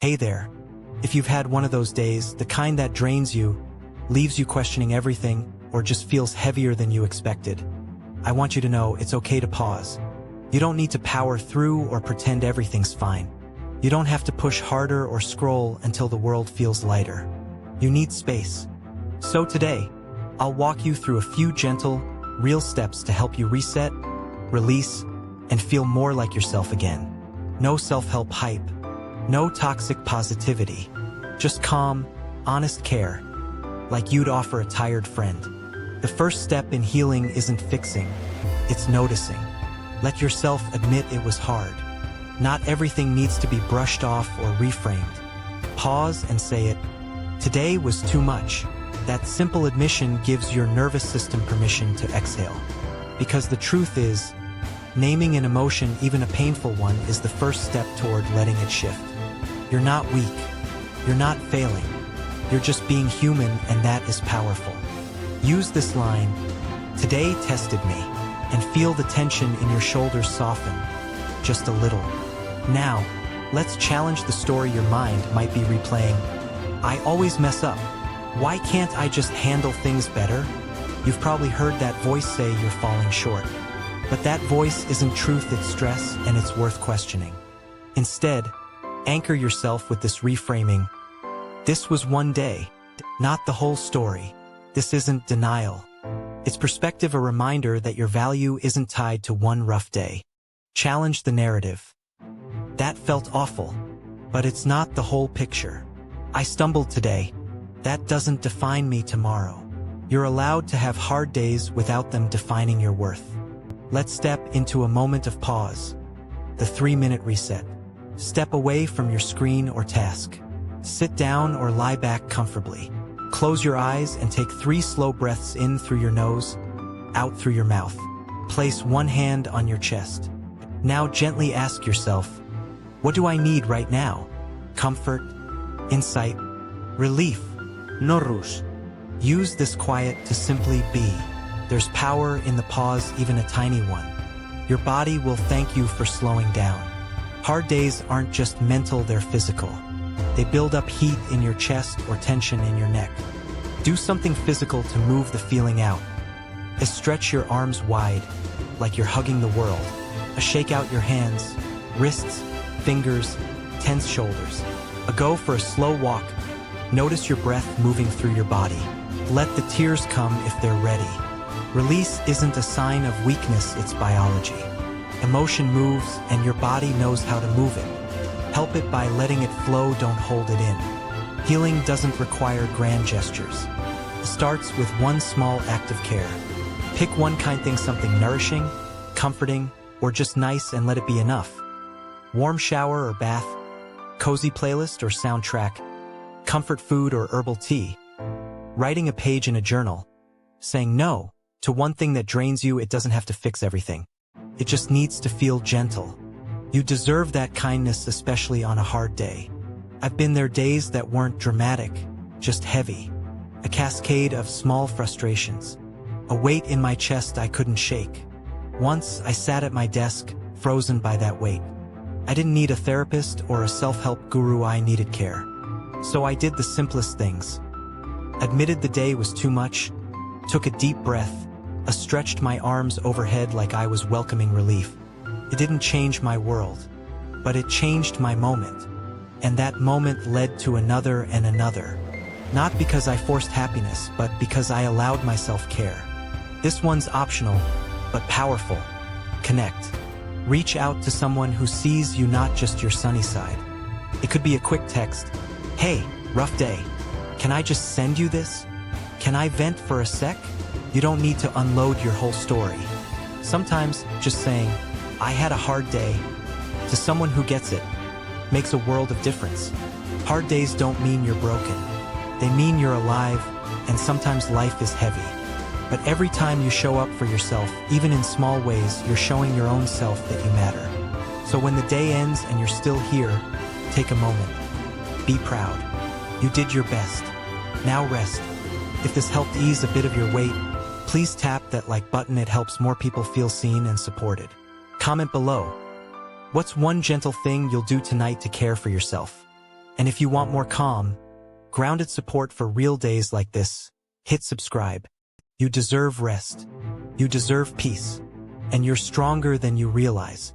Hey there. If you've had one of those days, the kind that drains you, leaves you questioning everything, or just feels heavier than you expected, I want you to know it's okay to pause. You don't need to power through or pretend everything's fine. You don't have to push harder or scroll until the world feels lighter. You need space. So today, I'll walk you through a few gentle, real steps to help you reset, release, and feel more like yourself again. No self-help hype. No toxic positivity. Just calm, honest care, like you'd offer a tired friend. The first step in healing isn't fixing, it's noticing. Let yourself admit it was hard. Not everything needs to be brushed off or reframed. Pause and say it. Today was too much. That simple admission gives your nervous system permission to exhale. Because the truth is, naming an emotion, even a painful one, is the first step toward letting it shift. You're not weak. You're not failing. You're just being human, and that is powerful. Use this line, "Today tested me," and feel the tension in your shoulders soften, just a little. Now, let's challenge the story your mind might be replaying. I always mess up. Why can't I just handle things better? You've probably heard that voice say you're falling short. But that voice isn't truth, it's stress, and it's worth questioning. Instead, anchor yourself with this reframing. This was one day, not the whole story. This isn't denial. It's perspective, a reminder that your value isn't tied to one rough day. Challenge the narrative. That felt awful, but it's not the whole picture. I stumbled today. That doesn't define me tomorrow. You're allowed to have hard days without them defining your worth. Let's step into a moment of pause. The 3-minute reset. Step away from your screen or task. Sit down or lie back comfortably. Close your eyes and take 3 slow breaths in through your nose, out through your mouth. Place one hand on your chest. Now gently ask yourself, what do I need right now? Comfort, insight, relief. No rush. Use this quiet to simply be. There's power in the pause, even a tiny one. Your body will thank you for slowing down. Hard days aren't just mental, they're physical. They build up heat in your chest or tension in your neck. Do something physical to move the feeling out. Stretch your arms wide, like you're hugging the world. Shake out your hands, wrists, fingers, tense shoulders. Go for a slow walk. Notice your breath moving through your body. Let the tears come if they're ready. Release isn't a sign of weakness, it's biology. Emotion moves, and your body knows how to move it. Help it by letting it flow, don't hold it in. Healing doesn't require grand gestures. It starts with one small act of care. Pick one kind thing, something nourishing, comforting, or just nice, and let it be enough. Warm shower or bath, cozy playlist or soundtrack, comfort food or herbal tea. Writing a page in a journal. Saying no to one thing that drains you, it doesn't have to fix everything. It just needs to feel gentle. You deserve that kindness, especially on a hard day. I've been there, days that weren't dramatic, just heavy. A cascade of small frustrations. A weight in my chest I couldn't shake. Once I sat at my desk, frozen by that weight. I didn't need a therapist or a self-help guru, I needed care. So I did the simplest things. Admitted the day was too much, took a deep breath, stretched my arms overhead like I was welcoming relief. It didn't change my world, but it changed my moment. And that moment led to another and another. Not because I forced happiness, but because I allowed myself care. This one's optional, but powerful. Connect. Reach out to someone who sees you, not just your sunny side. It could be a quick text. Hey, rough day. Can I just send you this? Can I vent for a sec? You don't need to unload your whole story. Sometimes just saying, I had a hard day, to someone who gets it, makes a world of difference. Hard days don't mean you're broken. They mean you're alive, and sometimes life is heavy. But every time you show up for yourself, even in small ways, you're showing your own self that you matter. So when the day ends and you're still here, take a moment. Be proud. You did your best. Now rest. If this helped ease a bit of your weight, please tap that like button. It helps more people feel seen and supported. Comment below. What's one gentle thing you'll do tonight to care for yourself? And if you want more calm, grounded support for real days like this, hit subscribe. You deserve rest. You deserve peace. And you're stronger than you realize.